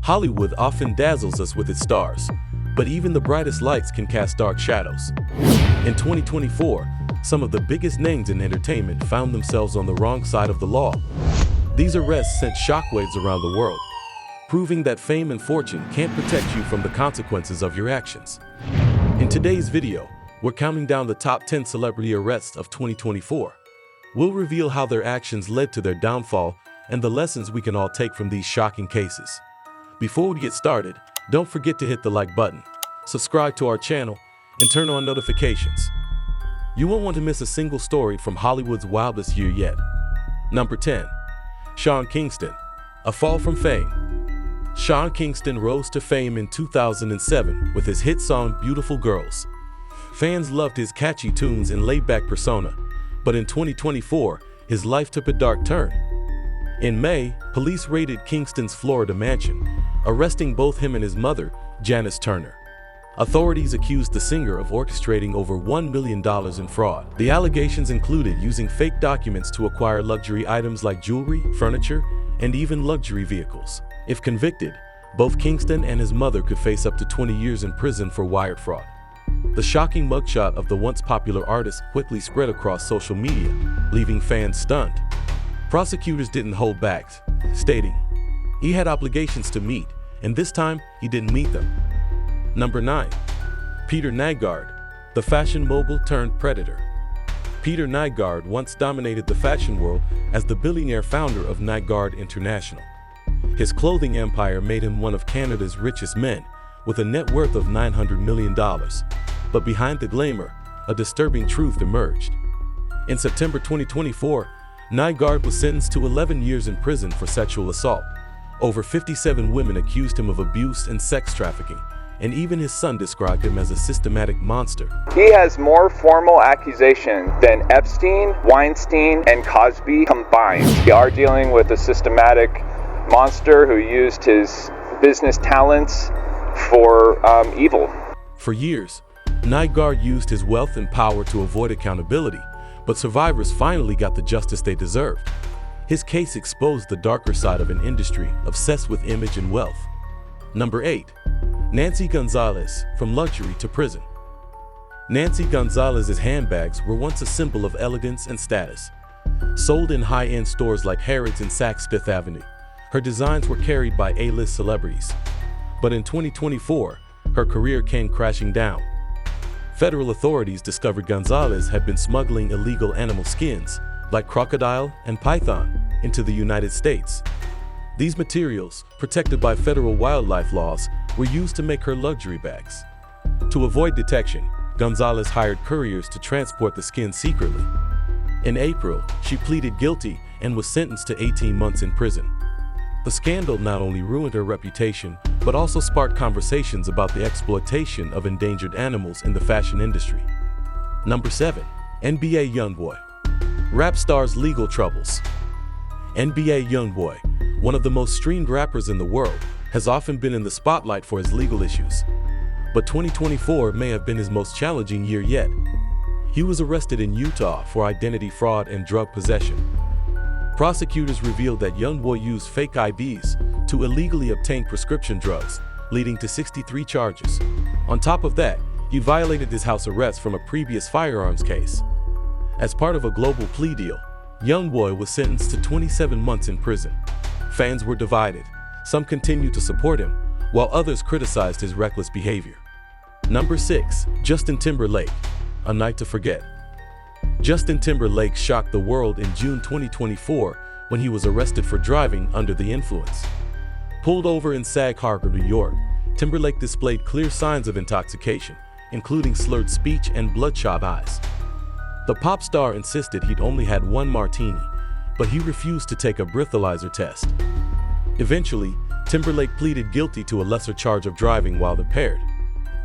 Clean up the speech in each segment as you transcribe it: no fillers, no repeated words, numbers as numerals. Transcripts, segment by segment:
Hollywood often dazzles us with its stars, but even the brightest lights can cast dark shadows. In 2024, some of the biggest names in entertainment found themselves on the wrong side of the law. These arrests sent shockwaves around the world, proving that fame and fortune can't protect you from the consequences of your actions. In today's video, we're counting down the top 10 celebrity arrests of 2024. We'll reveal how their actions led to their downfall and the lessons we can all take from these shocking cases. Before we get started, don't forget to hit the like button, subscribe to our channel, and turn on notifications. You won't want to miss a single story from Hollywood's wildest year yet. Number 10. Sean Kingston, a fall from fame. Sean Kingston rose to fame in 2007 with his hit song Beautiful Girls. Fans loved his catchy tunes and laid-back persona, but in 2024, his life took a dark turn. In May, police raided Kingston's Florida mansion, arresting both him and his mother, Janice Turner. Authorities accused the singer of orchestrating over $1 million in fraud. The allegations included using fake documents to acquire luxury items like jewelry, furniture, and even luxury vehicles. If convicted, both Kingston and his mother could face up to 20 years in prison for wire fraud. The shocking mugshot of the once popular artist quickly spread across social media, leaving fans stunned. Prosecutors didn't hold back, stating he had obligations to meet, and this time he didn't meet them. Number 9. Peter Nygard, the fashion mogul turned predator. Peter Nygard once dominated the fashion world as the billionaire founder of Nygard International. His clothing empire made him one of Canada's richest men, with a net worth of $900 million. But behind the glamour, a disturbing truth emerged. In September 2024, Nygard was sentenced to 11 years in prison for sexual assault. Over 57 women accused him of abuse and sex trafficking, and even his son described him as a systematic monster. He has more formal accusations than Epstein, Weinstein, and Cosby combined. We are dealing with a systematic monster who used his business talents for evil. For years, Nygard used his wealth and power to avoid accountability, but survivors finally got the justice they deserved. His case exposed the darker side of an industry obsessed with image and wealth. Number 8. Nancy Gonzalez, from luxury to prison. Nancy Gonzalez's handbags were once a symbol of elegance and status. Sold in high-end stores like Harrods and Saks Fifth Avenue, her designs were carried by A-list celebrities. But in 2024, her career came crashing down. Federal authorities discovered Gonzalez had been smuggling illegal animal skins, like crocodile and python, into the United States. These materials, protected by federal wildlife laws, were used to make her luxury bags. To avoid detection, Gonzalez hired couriers to transport the skins secretly. In April, she pleaded guilty and was sentenced to 18 months in prison. The scandal not only ruined her reputation, but also sparked conversations about the exploitation of endangered animals in the fashion industry. Number 7. NBA Youngboy. Rap star's legal troubles. NBA Youngboy, one of the most streamed rappers in the world, has often been in the spotlight for his legal issues. But 2024 may have been his most challenging year yet. He was arrested in Utah for identity fraud and drug possession. Prosecutors revealed that Youngboy used fake IDs to illegally obtain prescription drugs, leading to 63 charges. On top of that, he violated his house arrest from a previous firearms case. As part of a global plea deal, Youngboy was sentenced to 27 months in prison. Fans were divided. Some continued to support him, while others criticized his reckless behavior. Number 6. Justin Timberlake, a night to forget. Justin Timberlake shocked the world in June 2024 when he was arrested for driving under the influence. Pulled over in Sag Harbor, New York, Timberlake displayed clear signs of intoxication, including slurred speech and bloodshot eyes. The pop star insisted he'd only had one martini, but he refused to take a breathalyzer test. Eventually, Timberlake pleaded guilty to a lesser charge of driving while impaired.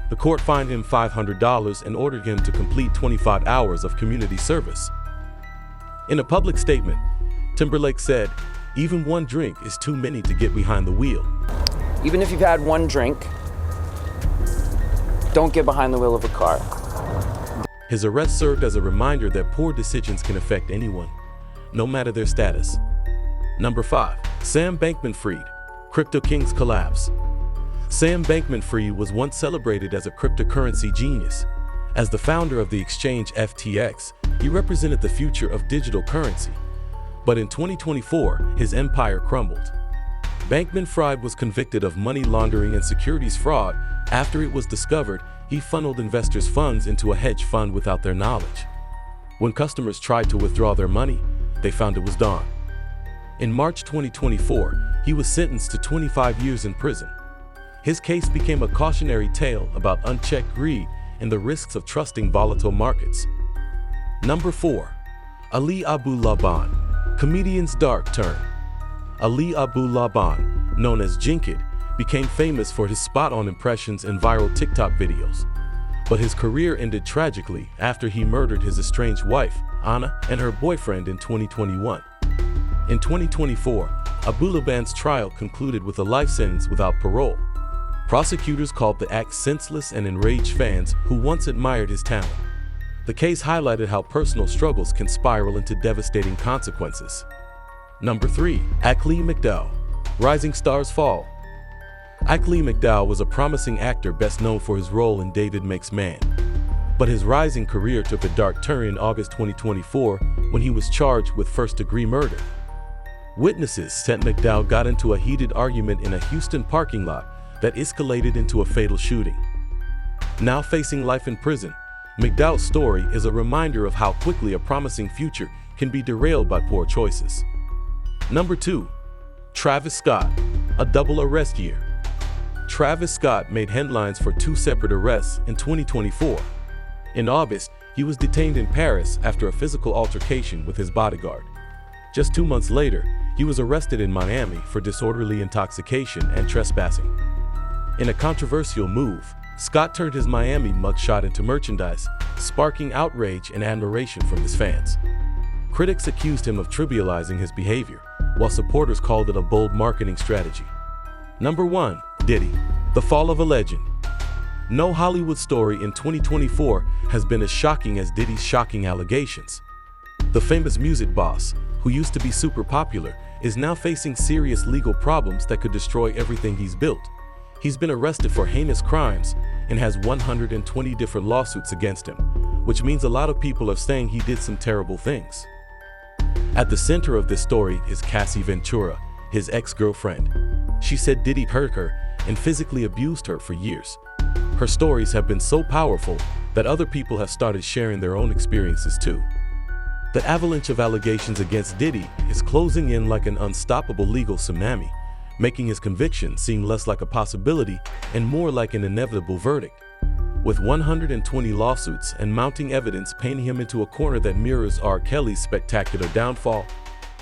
The court fined him $500 and ordered him to complete 25 hours of community service. In a public statement, Timberlake said, "Even one drink is too many to get behind the wheel." Even if you've had one drink, don't get behind the wheel of a car. His arrest served as a reminder that poor decisions can affect anyone, no matter their status. Number 5. Sam Bankman-Fried, Crypto Kings collapse. Sam Bankman-Fried was once celebrated as a cryptocurrency genius. As the founder of the exchange FTX, he represented the future of digital currency. But in 2024, his empire crumbled. Bankman-Fried was convicted of money laundering and securities fraud. After it was discovered, he funneled investors' funds into a hedge fund without their knowledge. When customers tried to withdraw their money, they found it was gone. In March 2024, he was sentenced to 25 years in prison. His case became a cautionary tale about unchecked greed and the risks of trusting volatile markets. Number 4. Ali Abu Laban, comedian's dark turn. Ali Abu Laban, known as Jinkid, became famous for his spot-on impressions and viral TikTok videos. But his career ended tragically after he murdered his estranged wife, Anna, and her boyfriend in 2021. In 2024, Abu Laban's trial concluded with a life sentence without parole. Prosecutors called the act senseless and enraged fans who once admired his talent. The case highlighted how personal struggles can spiral into devastating consequences. Number 3. Achille McDow, rising stars fall. Achille McDow was a promising actor best known for his role in David Makes Man. But his rising career took a dark turn in August 2024 when he was charged with first-degree murder. Witnesses said McDow got into a heated argument in a Houston parking lot that escalated into a fatal shooting. Now facing life in prison, McDow's story is a reminder of how quickly a promising future can be derailed by poor choices. Number 2. Travis Scott, a double arrest year. Travis Scott made headlines for 2 separate arrests in 2024. In August, he was detained in Paris after a physical altercation with his bodyguard. Just 2 months later, he was arrested in Miami for disorderly intoxication and trespassing. In a controversial move, Scott turned his Miami mugshot into merchandise, sparking outrage and admiration from his fans. Critics accused him of trivializing his behavior, while supporters called it a bold marketing strategy. Number 1. Diddy, the fall of a legend. No Hollywood story in 2024 has been as shocking as Diddy's shocking allegations. The famous music boss, who used to be super popular, is now facing serious legal problems that could destroy everything he's built. He's been arrested for heinous crimes and has 120 different lawsuits against him, which means a lot of people are saying he did some terrible things. At the center of this story is Cassie Ventura, his ex-girlfriend. She said Diddy hurt her and physically abused her for years. Her stories have been so powerful that other people have started sharing their own experiences too. The avalanche of allegations against Diddy is closing in like an unstoppable legal tsunami, making his conviction seem less like a possibility and more like an inevitable verdict. With 120 lawsuits and mounting evidence painting him into a corner that mirrors R. Kelly's spectacular downfall,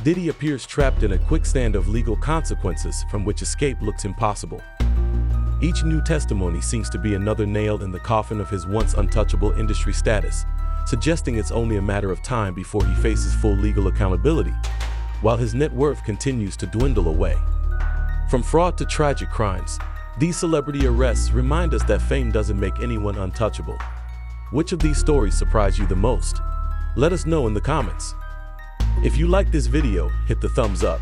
Diddy appears trapped in a quicksand of legal consequences from which escape looks impossible. Each new testimony seems to be another nail in the coffin of his once untouchable industry status, suggesting it's only a matter of time before he faces full legal accountability, while his net worth continues to dwindle away. From fraud to tragic crimes, these celebrity arrests remind us that fame doesn't make anyone untouchable. Which of these stories surprised you the most? Let us know in the comments. If you like this video, hit the thumbs up.